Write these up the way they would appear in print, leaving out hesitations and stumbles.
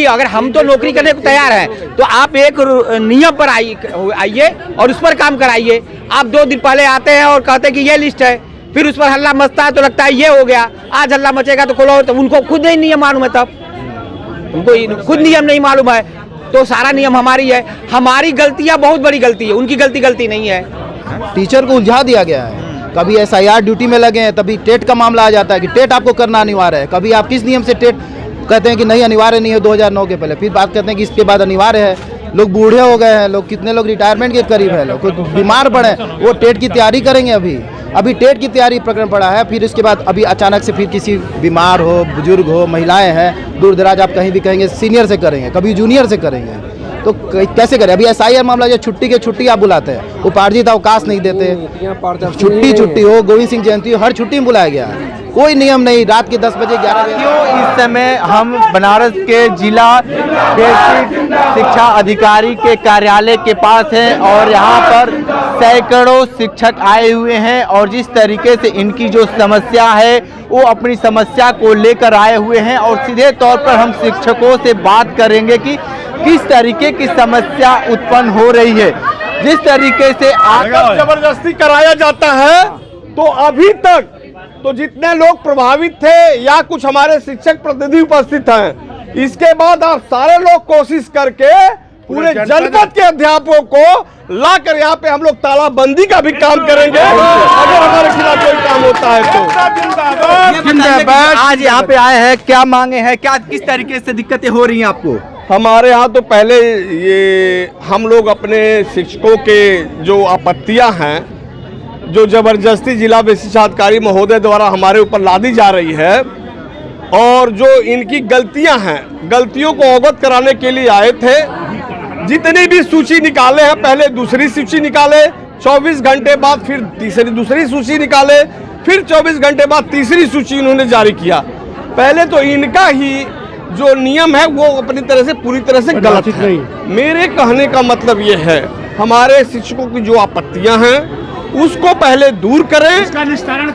अगर हम तो नौकरी करने को तैयार हैं तो आप एक नियम पर आइए और उस पर काम कराइए। आप 2 दिन पहले आते हैं और कहते हैं कि ये लिस्ट है, फिर उस पर हल्ला मचता है तो लगता है ये हो गया, आज हल्ला मचेगा तो खोलो, तो उनको खुद नहीं नियम मालूम है, तब उनको खुद नियम नहीं मालूम है, तो सारा नियम हमारी है। हमारी गलतियां बहुत बड़ी गलती है, उनकी गलती नहीं है। टीचर को उलझा दिया गया है। कभी SIR ड्यूटी में लगे हैं, तभी टेट का मामला आ जाता है कि टेट आपको करना अनिवार्य है। कभी आप किस नियम से टेट कहते हैं कि नहीं अनिवार्य नहीं है 2009 के पहले, फिर बात करते हैं कि इसके बाद अनिवार्य है। लोग बूढ़े हो गए हैं, लोग कितने लोग रिटायरमेंट के करीब है, लोग बीमार पड़े, वो टेट की तैयारी करेंगे। अभी टेट की तैयारी प्रकरण पड़ा है, फिर इसके बाद अभी अचानक से फिर किसी बीमार हो, बुजुर्ग हो, महिलाएं हैं, दूर दराज आप कहीं भी कहेंगे सीनियर से करेंगे, कभी जूनियर से करेंगे, तो कैसे करें। अभी SIR मामला जो छुट्टी आप बुलाते हैं, उपार्जित अवकाश नहीं देते, छुट्टी हो, गोविंद सिंह जयंती हो, हर छुट्टी में बुलाया गया है, कोई नियम नहीं। रात के 10 बजे 11 बजे क्यों इस समय हम बनारस के जिला शिक्षा अधिकारी के कार्यालय के पास हैं और यहाँ पर सैकड़ों शिक्षक आए हुए हैं और जिस तरीके से इनकी जो समस्या है वो अपनी समस्या को लेकर आए हुए हैं और सीधे तौर पर हम शिक्षकों से बात करेंगे कि किस तरीके की समस्या उत्पन्न हो रही है। जिस तरीके से अगर जबरदस्ती कराया जाता है तो अभी तक तो जितने लोग प्रभावित थे या कुछ हमारे शिक्षक प्रतिनिधि उपस्थित हैं, इसके बाद आप सारे लोग कोशिश करके पूरे जनपद के अध्यापकों को लाकर यहाँ पे हम लोग तालाबंदी का भी काम करेंगे अगर हमारे खिलाफ कोई काम होता है तो। आज यहाँ पे आए हैं, क्या मांगे हैं, क्या किस तरीके से दिक्कतें हो रही हैं आपको? हमारे यहाँ तो पहले ये हम लोग अपने शिक्षकों के जो आपत्तियां हैं, जो जबरदस्ती जिला विशिष्टाधिकारी महोदय द्वारा हमारे ऊपर लादी जा रही है और जो इनकी गलतियां हैं, गलतियों को अवगत कराने के लिए आए थे। जितनी भी सूची निकाले हैं, पहले दूसरी सूची निकाले, 24 घंटे बाद फिर दूसरी सूची निकाले, फिर 24 घंटे बाद तीसरी सूची इन्होंने जारी किया। पहले तो इनका ही जो नियम है वो अपनी तरह से पूरी तरह से गलत है। मेरे कहने का मतलब ये है, हमारे शिक्षकों की जो आपत्तियां हैं उसको पहले दूर करें, इसका निस्तारण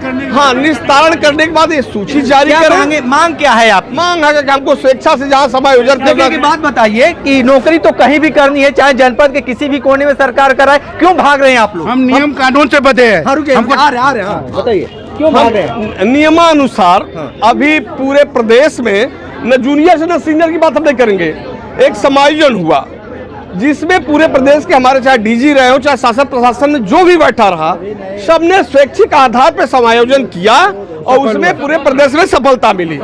करने के बाद ये सूची जारी करें। मांग क्या है आप? मांग है कि हमको स्वेच्छा से जहाँ समायोजन करने की बात बताइए कि नौकरी तो कहीं भी करनी है, चाहे जनपद के किसी भी कोने में सरकार कराए, क्यों भाग रहे हैं आप लोग? हम नियम कानून से बंधे हैं। बताइए क्यों भाग रहे हैं? नियमानुसार अभी पूरे प्रदेश में न जूनियर से न सीनियर की बात हम नहीं करेंगे। एक समायोजन हुआ जिसमें पूरे प्रदेश के हमारे चाहे DG रहे हो, चाहे शासन प्रशासन में जो भी बैठा रहा, सबने स्वैच्छिक आधार पर समायोजन किया और उसमें पूरे प्रदेश में सफलता मिली।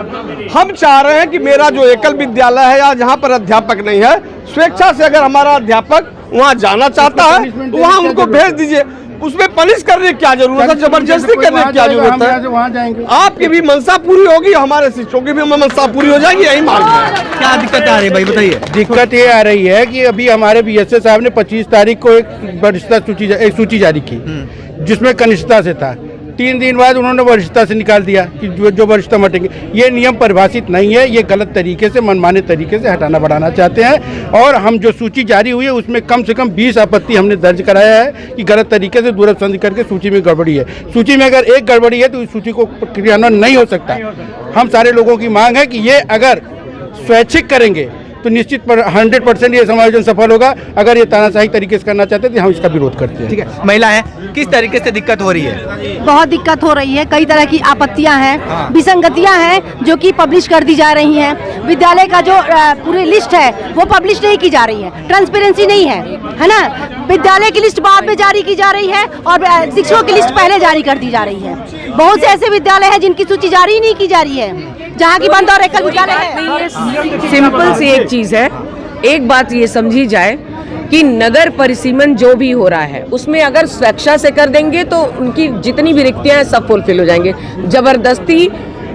हम चाह रहे हैं कि मेरा जो एकल विद्यालय है या जहाँ पर अध्यापक नहीं है, स्वेच्छा से अगर हमारा अध्यापक वहाँ जाना चाहता है तो वहाँ उनको भेज दीजिए। उसमें पनिश करने की क्या जरूरत है, जबरदस्ती करने की क्या जरूरत है? आपकी भी मनसा पूरी होगी, हमारे शिक्षकों की भी मनसा पूरी हो जाएगी, यही मांग है। क्या दिक्कत आ रही है भाई, बताइए। दिक्कत ये आ रही है कि अभी हमारे BSA साहब ने 25 तारीख को एक सूची जारी की जिसमें कनिष्ठता से था। 3 दिन बाद उन्होंने वरिष्ठता से निकाल दिया कि जो वरिष्ठता हटेंगे। ये नियम परिभाषित नहीं है, ये गलत तरीके से, मनमाने तरीके से हटाना बढ़ाना चाहते हैं। और हम जो सूची जारी हुई है उसमें कम से कम 20 आपत्ति हमने दर्ज कराया है कि गलत तरीके से दूरसंधि करके सूची में गड़बड़ी है। सूची में अगर एक गड़बड़ी है तो इस सूची को क्रियान्वयन नहीं हो सकता। हम सारे लोगों की मांग है कि ये अगर स्वैच्छिक करेंगे तो निश्चित 100% ये समायोजन सफल होगा। अगर ये तानाशाही तरीके से करना चाहते हैं तो हम इसका विरोध करते हैं। ठीक है, महिला है, किस तरीके से दिक्कत हो रही है? बहुत दिक्कत हो रही है, कई तरह की आपत्तियां हैं, विसंगतियां हैं जो कि पब्लिश कर दी जा रही हैं। विद्यालय का जो पूरी लिस्ट है वो पब्लिश नहीं की जा रही है, ट्रांसपेरेंसी नहीं है ना। विद्यालय की लिस्ट बाद में जारी की जा रही है और शिक्षकों की लिस्ट पहले जारी कर दी जा रही है। बहुत से ऐसे विद्यालय हैं जिनकी सूची जारी नहीं की जा रही है, जहाँ की बंद और एकल विद्यालय है। सिंपल सी एक चीज है, एक बात ये समझी जाए कि नगर परिसीमन जो भी हो रहा है उसमें अगर स्वेच्छा से कर देंगे तो उनकी जितनी भी रिक्तियां हैं सब फुलफिल हो जाएंगे। जबरदस्ती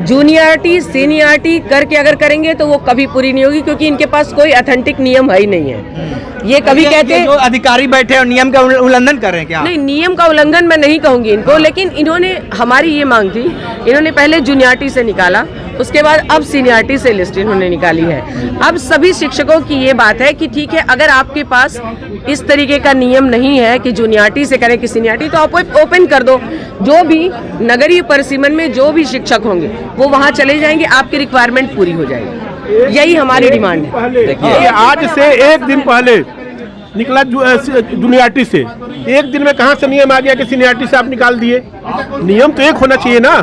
जूनियरिटी सीनियरिटी करके अगर करेंगे तो वो कभी पूरी नहीं होगी, क्योंकि इनके पास कोई ऑथेंटिक नियम है ही नहीं है। ये कभी कहते हैं जो अधिकारी बैठे और नियम का उल्लंघन कर रहे हैं क्या? नहीं, नियम का उल्लंघन मैं नहीं कहूंगी इनको, लेकिन इन्होंने हमारी ये मांग थी, इन्होंने पहले जूनियरिटी से निकाला, उसके बाद अब सीनियरिटी से लिस्ट इन्होंने निकाली है। अब सभी शिक्षकों की ये बात है कि ठीक है, अगर आपके पास इस तरीके का नियम नहीं है कि जूनियरिटी से करें कि सीनियरिटी, तो आप ओपन कर दो। जो भी नगरीय परिसीमन में जो भी शिक्षक होंगे वो वहाँ चले जाएंगे, आपकी रिक्वायरमेंट पूरी हो जाएगी। यही हमारी डिमांड है। देखिए आज से एक दिन पहले निकला जूनियरिटी से, एक दिन में कहाँ से नियम आ गया कि सीनियरिटी से आप निकाल दिए? नियम तो एक होना चाहिए ना।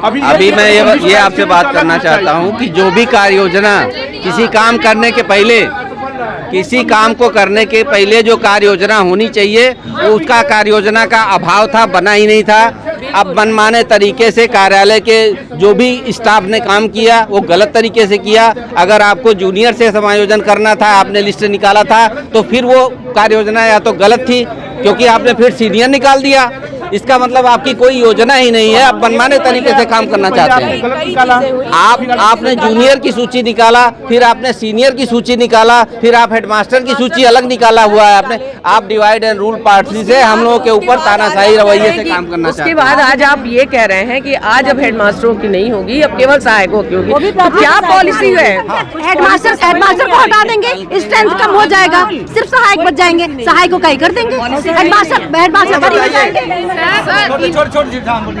अभी मैं ये आपसे बात करना चाहता हूँ कि जो भी कार्य योजना किसी काम करने के पहले, किसी काम को करने के पहले जो कार्य योजना होनी चाहिए वो उसका कार्य योजना का अभाव था, बना ही नहीं था। अब मनमाने तरीके से कार्यालय के जो भी स्टाफ ने काम किया वो गलत तरीके से किया। अगर आपको जूनियर से समायोजन करना था, आपने लिस्ट निकाला था, तो फिर वो कार्य योजना या तो गलत थी क्योंकि आपने फिर सीनियर निकाल दिया। इसका मतलब आपकी कोई योजना ही नहीं है, आप मनमाने तरीके से काम करना चाहते हैं। आपने जूनियर की सूची निकाला, फिर आपने सीनियर की सूची निकाला, फिर आप हेडमास्टर की सूची अलग निकाला हुआ है आपने। आप डिवाइड एंड रूल पार्टी से हम लोगों के ऊपर तानाशाही रवैये से काम करना चाहते हैं। उसके बाद आज आप ये कह रहे हैं कि आज अब हेडमास्टरों की नहीं होगी, अब केवल सहायकों की होगी। तो क्या पॉलिसी है? हेडमास्टर को हटा देंगे, स्ट्रेंथ कम हो जाएगा, सिर्फ सहायक बच जाएंगे, सहायकों का ही कर देंगे, हेडमास्टर फ्री हो जाएंगे।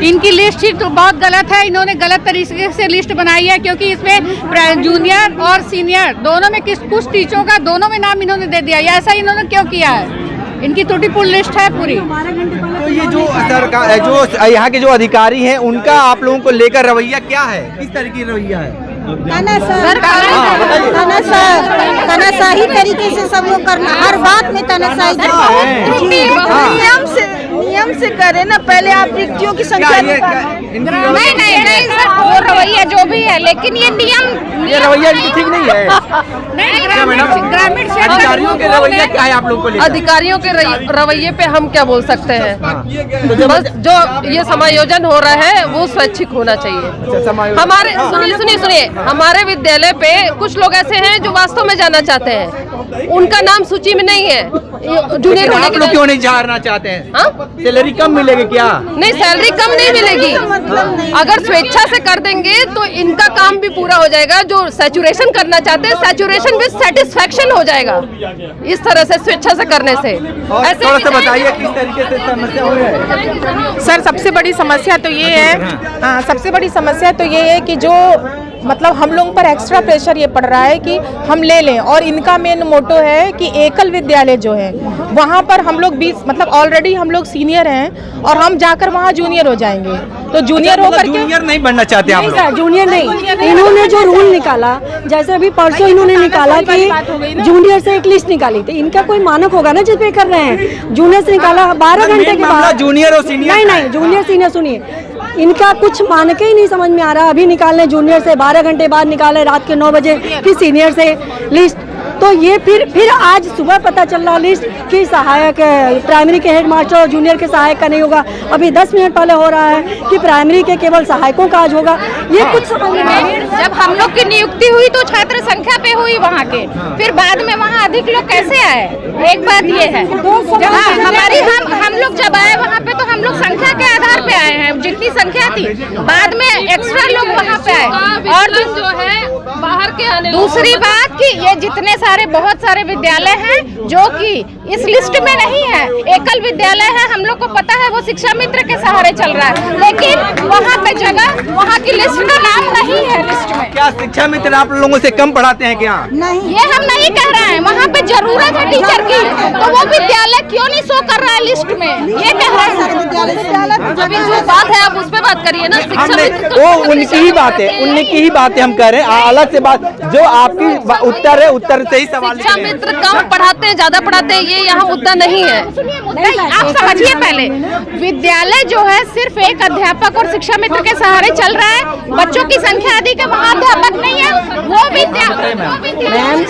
इनकी लिस्ट ही तो बहुत गलत है। इन्होंने गलत तरीके से लिस्ट बनाई है क्योंकि इसमें जूनियर और सीनियर दोनों में कुछ टीचरों का दोनों में नाम इन्होंने दे दिया। ऐसा इन्होंने क्यों किया है? इनकी त्रुटिपूर्ण लिस्ट है पूरी। तो ये जो सरकार, जो यहाँ के जो अधिकारी हैं, उनका आप लोगों को लेकर रवैया क्या है? किस तरह की रवैया है? तानाशाही तरीके से सब लोग करना, हर बात में तानाशाही। नियम से करे ना, पहले आप रिक्तियों की संख्या नहीं सर, वो रवैया जो भी है, लेकिन ये नियम, ये रवैया ठीक नहीं है। ग्रामीण अधिकारियों के रवैया क्या है आप लोगों को लेकर? अधिकारियों के रवैये पे हम क्या बोल सकते हैं? बस जो ये समायोजन हो रहा है वो स्वैच्छिक होना चाहिए। हमारे सुनिए, हमारे विद्यालय पे कुछ लोग ऐसे हैं जो वास्तव में जाना चाहते हैं, उनका नाम सूची में नहीं है। जूनियर होने आप लोग क्यों नहीं जाना चाहते हैं? हाँ? सैलरी कम मिलेगी क्या? नहीं, सैलरी कम नहीं मिलेगी। अगर स्वेच्छा से कर देंगे तो इनका काम भी पूरा हो जाएगा। जो सैचुरेशन करना चाहते हैं, सैचुरेशन विद सेटिस्फेक्शन हो जाएगा इस तरह से, स्वेच्छा से करने से। ऐसे थोड़ा सा बताइए किस तरीके से समस्या हो रही है? सर सबसे बड़ी समस्या तो ये है, हाँ सबसे बड़ी समस्या तो ये है कि जो मतलब हम लोगों पर एक्स्ट्रा प्रेशर ये पड़ रहा है कि हम ले लें, और इनका मेन मोटो है कि एकल विद्यालय जो है वहाँ पर हम लोग 20 मतलब ऑलरेडी हम लोग सीनियर हैं और हम जाकर वहाँ जूनियर हो जाएंगे। तो जूनियर होकर जूनियर नहीं बनना चाहते आप लोग? जूनियर नहीं, इन्होंने जो रूल निकाला, जैसे अभी परसों इन्होंने निकाला कि जूनियर से एक लिस्ट निकाली, तो इनका कोई मानक होगा ना जिस पे कर रहे हैं। जूनियर से निकाला 12 घंटे के बाद, जूनियर और सीनियर नहीं जूनियर सीनियर, सुनिए इनका कुछ मानक ही नहीं समझ में आ रहा। अभी निकालने जूनियर से 12 घंटे बाद निकाले रात के 9 बजे, फिर सीनियर से लिस्ट। तो ये फिर आज सुबह पता चल रहा लिस्ट कि सहायक प्राइमरी के हेडमास्टर और जूनियर के सहायक का नहीं होगा। अभी 10 मिनट पहले हो रहा है कि प्राइमरी के केवल सहायकों का आज होगा। ये कुछ समझ में नहीं। जब हम लोग की नियुक्ति हुई तो छात्र संख्या पे हुई वहाँ के, फिर बाद में वहाँ अधिक लोग कैसे आए? एक बात ये है, हमारी हम लोग जब आए वहाँ पे तो हम लोग संख्या के आधार पे आए हैं, जितनी संख्या थी। बाद में एक्स्ट्रा लोग वहाँ पे आए। और जो है बाहर के आने, दूसरी बात कि ये जितने बहुत सारे विद्यालय हैं जो कि इस लिस्ट में नहीं है, एकल विद्यालय है, हम लोग को पता है वो शिक्षा मित्र के सहारे चल रहा है, लेकिन वहाँ पे जगह, वहाँ की लिस्ट का नाम नहीं है लिस्ट में। क्या शिक्षा मित्र आप लोगों से कम पढ़ाते हैं क्या? नहीं, ये हम नहीं कह रहे हैं। वहाँ पे जरूरत है टीचर की, तो वो विद्यालय क्यों नहीं शो कर रहा है लिस्ट में, ये कह रहे हैं। अभी जो बात है आप उस पर बात करिए ना। शिक्षा मित्र वो उनकी ही बात है, उनकी ही बातें हम कह रहे हैं। अलग से बात जो आपकी उत्तर है, उत्तर से ही सवाल। शिक्षा मित्र कम पढ़ाते हैं, ज्यादा पढ़ाते हैं, ये यहाँ मुद्दा नहीं है। आप समझिए, पहले विद्यालय जो है सिर्फ एक अध्यापक और शिक्षा मित्र के सहारे चल रहा है। बच्चों की संख्या अधिक है, वहाँ अध्यापक नहीं है। वो मैम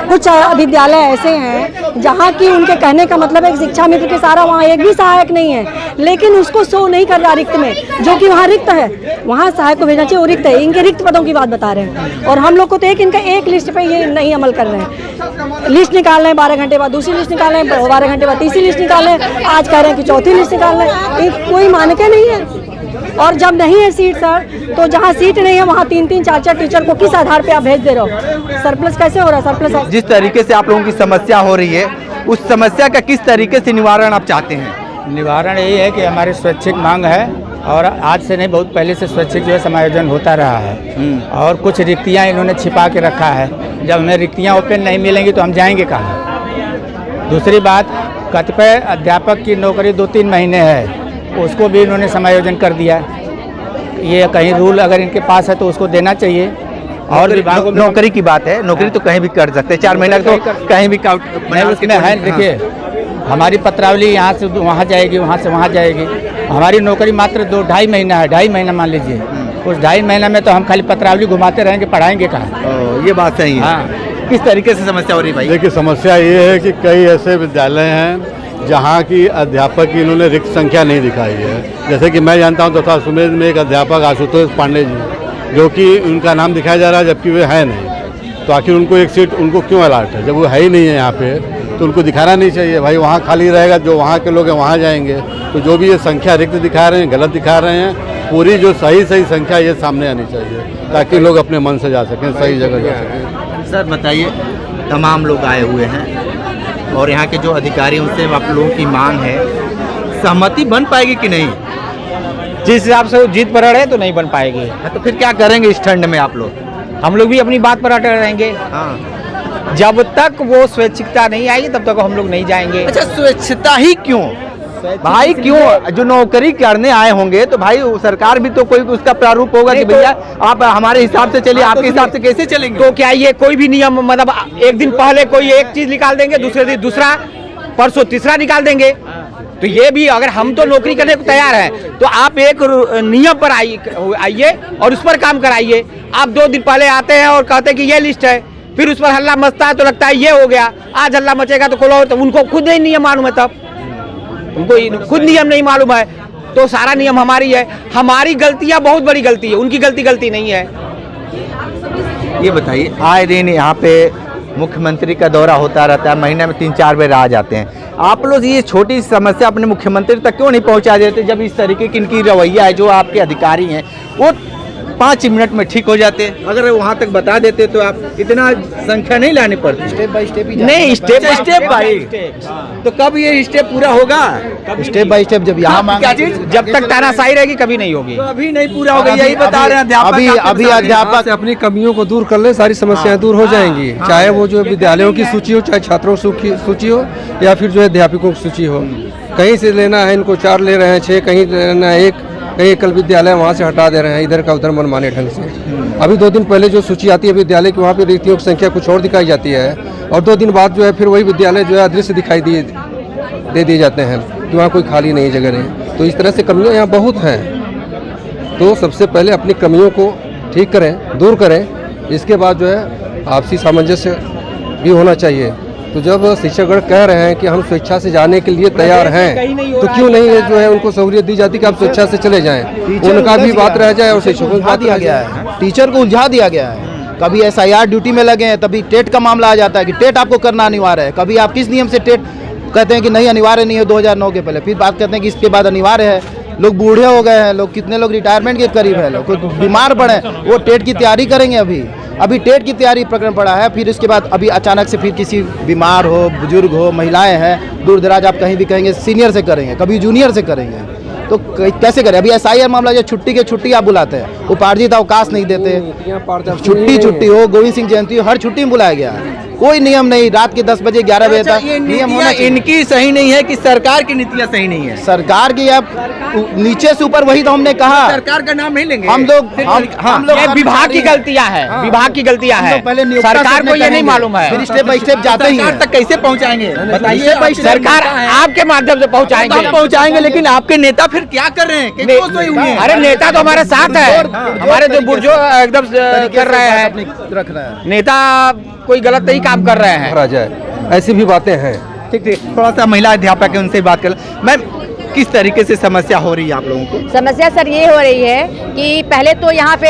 कुछ विद्यालय ऐसे हैं जहाँ की उनके कहने का मतलब है शिक्षा मित्र के सहारा, वहाँ एक भी सहायक नहीं है, लेकिन उसको शो नहीं कर रहा रिक्त में, जो कि वहाँ रिक्त है, वहाँ सहायक को भेजना चाहिए, वो रिक्त है। इनके रिक्त पदों की बात बता रहे हैं, और हम लोग को तो इनका एक लिस्ट पे ये नहीं अमल कर रहे हैं। लिस्ट निकाल रहे हैं 12 घंटे बाद, दूसरी लिस्ट निकाल रहे हैं 12 घंटे बाद, तीसरी लिस्ट निकाल रहे हैं, आज कह रहे हैं कि चौथी लिस्ट निकाल रहे हैं। कोई मानक नहीं है। और जब नहीं है सीट सर, तो जहाँ सीट नहीं है वहाँ 3-3, 4-4 टीचर को किस आधार पे आप भेज दे रहे हो? सरप्लस कैसे हो रहा है? सरप्लस जिस तरीके से आप लोगों की समस्या हो रही है, उस समस्या का किस तरीके से निवारण आप चाहते हैं? निवारण यही है कि हमारी स्वैच्छिक मांग है और आज से नहीं, बहुत पहले से स्वैच्छिक जो है समायोजन होता रहा है। और कुछ रिक्तियां इन्होंने छिपा के रखा है। जब हमें रिक्तियां ओपन नहीं मिलेंगी तो हम जाएंगे कहाँ। दूसरी बात, कतिपय अध्यापक की नौकरी 2-3 महीने है, उसको भी इन्होंने समायोजन कर दिया। ये कहीं रूल अगर इनके पास है तो उसको देना चाहिए। और विभागों में नौकरी की बात है, नौकरी तो कहीं भी कर सकते हैं, 4 महीना तो कहीं भी उसमें है। देखिए, हमारी पत्रावली यहाँ से वहाँ जाएगी, वहाँ से वहाँ जाएगी। हमारी नौकरी मात्र 2-2.5 महीना है, 2.5 महीना मान लीजिए। उस 2.5 महीना में तो हम खाली पत्रावली घुमाते रहेंगे, पढ़ाएंगे कहाँ? ये बात सही है। हाँ। किस तरीके से समस्या हो रही है भाई? देखिए, समस्या ये है कि कई ऐसे विद्यालय हैं जहाँ की अध्यापक की इन्होंने रिक्त संख्या नहीं दिखाई है। जैसे कि मैं जानता हूँ तथा सुमेध में एक अध्यापक आशुतोष पांडे जी, जो कि उनका नाम दिखाया जा रहा है जबकि वे है नहीं। तो आखिर उनको एक सीट उनको क्यों अलाट है? जब वो है ही नहीं है यहाँ पे तो उनको दिखाना नहीं चाहिए। भाई वहाँ खाली रहेगा, जो वहाँ के लोग हैं वहाँ जाएंगे। तो जो भी ये संख्या रिक्त दिखा रहे हैं, गलत दिखा रहे हैं, पूरी जो सही संख्या ये सामने आनी चाहिए ताकि लोग अपने मन से जा सकें, सही जगह जा सकें। सर बताइए, तमाम लोग आए हुए हैं और यहाँ के जो अधिकारी उनसे आप लोगों की मांग है, सहमति बन पाएगी कि नहीं? जिस हिसाब से वो जीत पर अड़े तो नहीं बन पाएगी। तो फिर क्या करेंगे इस ठंड में आप लोग? हम लोग भी अपनी बात पर अटल रहेंगे। हाँ। जब तक वो स्वैच्छिकता नहीं आएगी तब तक हम लोग नहीं जाएंगे। अच्छा, स्वेच्छता ही क्यों भाई? क्यों? जो नौकरी करने आए होंगे तो भाई सरकार भी तो कोई उसका प्रारूप होगा कि भैया आप हमारे हिसाब से चलिए, आपके हिसाब से कैसे चलेंगे? तो क्या ये कोई भी नियम, मतलब एक दिन पहले कोई एक चीज निकाल देंगे, दूसरे दिन दूसरा, परसों तीसरा निकाल देंगे? तो ये भी, अगर हम तो नौकरी करने को तैयार हैं तो आप एक नियम पर आइए और उस पर काम कराइए। आप 2 दिन पहले आते हैं और कहते हैं कि ये लिस्ट है, फिर उस पर हल्ला मचता है तो लगता है ये हो गया, आज हल्ला मचेगा तो खोलो। तो उनको खुद नहीं नियम मालूम है, तब उनको खुद नियम नहीं मालूम है तो सारा नियम हमारी है। हमारी गलतियां बहुत बड़ी गलती है, उनकी गलती नहीं है। ये बताइए, आए दिन यहाँ पे मुख्यमंत्री का दौरा होता रहता है, महीने में 3-4 बार आ जाते हैं। आप लोग ये छोटी समस्या अपने मुख्यमंत्री तक क्यों नहीं पहुँचा देते? जब इस तरीके की इनकी रवैया है, जो आपके अधिकारी हैं वो 5 मिनट में ठीक हो जाते। अगर वहाँ तक बता देते तो आप इतना संख्या नहीं लानी पड़ती। स्टेप बाय स्टेप ही नहीं, स्टेप बाय। तो कब ये स्टेप पूरा होगा? Step by step. जब यहाँ जब तक तानाशाही रहेगी कभी नहीं होगी। तो अभी नहीं पूरा होगा, यही बता रहे हैं अध्यापक। अभी अध्यापक अपनी कमियों को दूर कर ले, सारी समस्याएं दूर हो जाएंगी। चाहे वो जो विद्यालयों की सूची हो, चाहे छात्रों की सूची हो, या फिर जो है अध्यापकों की सूची हो। कहीं से लेना है इनको 4 ले रहे हैं, 6, कहीं लेना है 1, कहीं एकल विद्यालय वहाँ से हटा दे रहे हैं, इधर का उधर मनमाने ढंग से। अभी 2 दिन पहले जो सूची आती है विद्यालय की, वहाँ पे रिक्तियों की संख्या कुछ और दिखाई जाती है, और 2 दिन बाद जो है फिर वही विद्यालय जो है अदृश्य दिखाई दे दिए जाते हैं कि वहाँ कोई खाली नहीं जगह नहीं। तो इस तरह से कमियाँ यहाँ बहुत हैं। तो सबसे पहले अपनी कमियों को ठीक करें, दूर करें, इसके बाद जो है आपसी सामंजस्य भी होना चाहिए। तो जब शिक्षकगण कह रहे हैं कि हम स्वेच्छा से जाने के लिए तैयार हैं, तो क्यों नहीं जो है उनको सहूलियत दी जाती कि आप स्वेच्छा से चले जाएं, उनका भी बात रह जाए और शिक्षकों को उलझा दिया गया है। टीचर को उलझा दिया गया है। कभी SIR ड्यूटी में लगे हैं, तभी टेट का मामला आ जाता है कि टेट आपको करना अनिवार्य है। कभी आप किस नियम से टेट कहते हैं कि नहीं अनिवार्य नहीं है 2009 के पहले, फिर बात करते हैं कि इसके बाद अनिवार्य है। लोग बूढ़े हो गए हैं, लोग कितने लोग रिटायरमेंट के करीब है, लोग बीमार पड़े, वो टेट की तैयारी करेंगे। अभी टेट की तैयारी प्रकरण पड़ा है, फिर उसके बाद अभी अचानक से फिर किसी बीमार हो, बुजुर्ग हो, महिलाएं हैं, दूर दराज आप कहीं भी कहेंगे सीनियर से करेंगे, कभी जूनियर से करेंगे, तो कैसे करें? अभी SIR मामला जो छुट्टी आप बुलाते हैं, उपार्जित अवकाश नहीं देते, छुट्टी हो, गोविंद सिंह जयंती हो, हर छुट्टी में बुलाया गया है। कोई नियम नहीं, रात के 10 बजे 11 बजे तक नियम होना चाहिए। इनकी सही नहीं है कि सरकार की नीतियाँ सही नहीं है? सरकार की आप नीचे से ऊपर, वही तो हमने कहा। सरकार का नाम नहीं लेंगे हम लोग विभाग की गलतियां हैं, विभाग की गलतियां हैं, सरकार को ये नहीं मालूम है। फिर स्टेप बाय स्टेप जाते ही सरकार तक कैसे पहुँचाएंगे बताइए? सरकार आपके माध्यम से पहुँचाएंगे, लेकिन आपके नेता फिर क्या कर रहे हैं? अरे नेता तो हमारे साथ है, हमारे जो बुर्जो एकदम कर रहे हैं, रख रहे हैं। नेता कोई गलत नहीं काम कर रहे हैं। राजा ऐसी भी बातें हैं। ठीक, थोड़ा सा महिला अध्यापक है, उनसे बात कर। मैम, किस तरीके से समस्या हो रही है आप लोगों को? समस्या सर ये हो रही है कि पहले तो यहाँ पे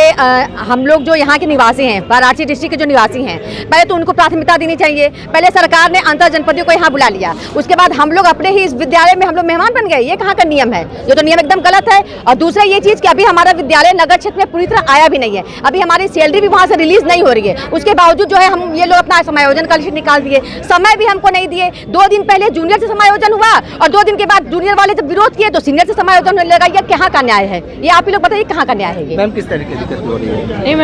हम लोग जो यहाँ के निवासी हैं, वाराणसी डिस्ट्रिक्ट के जो निवासी हैं, पहले तो उनको प्राथमिकता देनी चाहिए। पहले सरकार ने अंतर जनपदियों को यहाँ बुला लिया, उसके बाद हम लोग अपने ही इस विद्यालय में हम लोग मेहमान बन गए। ये कहाँ का नियम है? ये तो नियम एकदम गलत है। और दूसरा ये चीज़ कि अभी हमारा विद्यालय नगर क्षेत्र में पूरी तरह आया भी नहीं है, अभी हमारी सैलरी भी वहाँ से रिलीज नहीं हो रही है। उसके बावजूद जो है हम ये लोग अपना समायोजन का लिस्ट निकाल दिए, समय भी हमको नहीं दिए। 2 दिन पहले जूनियर से समायोजन हुआ और 2 दिन के बाद जूनियर वाले जब विरोध किए तो सीनियर से समायोजन होने लगा। ये कहाँ का न्याय है? ये आप ही लोग बताइए कहाँ का न्याय है ये? मैम किस तरीके की दिक्कत हो रही है? नहीं,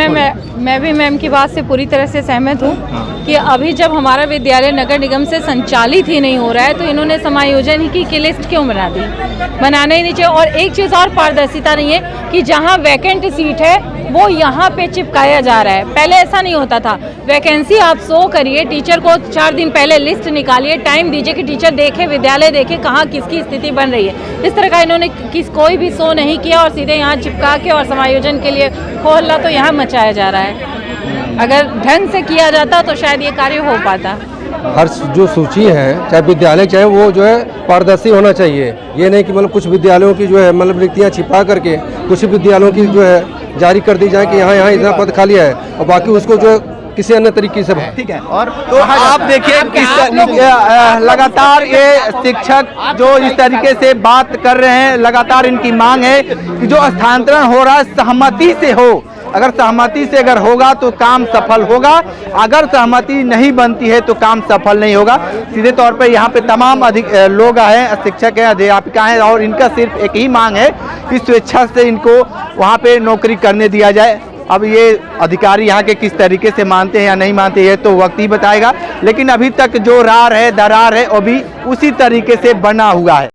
मैं भी मैम की बात से पूरी तरह से सहमत हूँ कि अभी जब हमारा विद्यालय नगर निगम से संचालित ही नहीं हो रहा है तो इन्होंने समायोजन ही की लिस्ट क्यों बना दी? बनाना ही नहीं चाहिए। और एक चीज़ और पारदर्शिता नहीं है कि जहाँ वैकेंट सीट है वो यहाँ पे चिपकाया जा रहा है। पहले ऐसा नहीं होता था। वैकेंसी आप शो करिए, टीचर को 4 दिन पहले लिस्ट निकालिए, टाइम दीजिए कि टीचर देखे, विद्यालय देखे कहाँ किसकी स्थिति बन रही है। इस तरह का इन्होंने कोई भी शो नहीं किया और सीधे यहाँ चिपका के और समायोजन के लिए होहल्ला तो यहाँ मचाया जा रहा है। अगर ढंग से किया जाता तो शायद ये कार्य हो पाता। हर जो सूची है चाहे विद्यालय चाहे वो जो है पारदर्शी होना चाहिए। ये नहीं कि मतलब कुछ विद्यालयों की जो है मतलब रिक्तियाँ छिपा करके कुछ विद्यालयों की जो है जारी कर दी जाए कि यहाँ इतना पद खाली है और बाकी उसको जो किसी अन्य तरीके से। ठीक है। और तो आप देखिए लगातार ये शिक्षक जो इस तरीके से बात कर रहे हैं, लगातार इनकी मांग है कि जो स्थानांतरण हो रहा है सहमति से हो। अगर सहमति से अगर होगा तो काम सफल होगा, अगर सहमति नहीं बनती है तो काम सफल नहीं होगा। सीधे तौर पर यहाँ पे तमाम लोग हैं, शिक्षक हैं, अध्यापिका हैं और इनका सिर्फ एक ही मांग है कि स्वेच्छा से इनको वहाँ पे नौकरी करने दिया जाए। अब ये अधिकारी यहाँ के किस तरीके से मानते हैं या नहीं मानते ये तो वक्त ही बताएगा, लेकिन अभी तक जो रार है, दरार है वो भी उसी तरीके से बना हुआ है।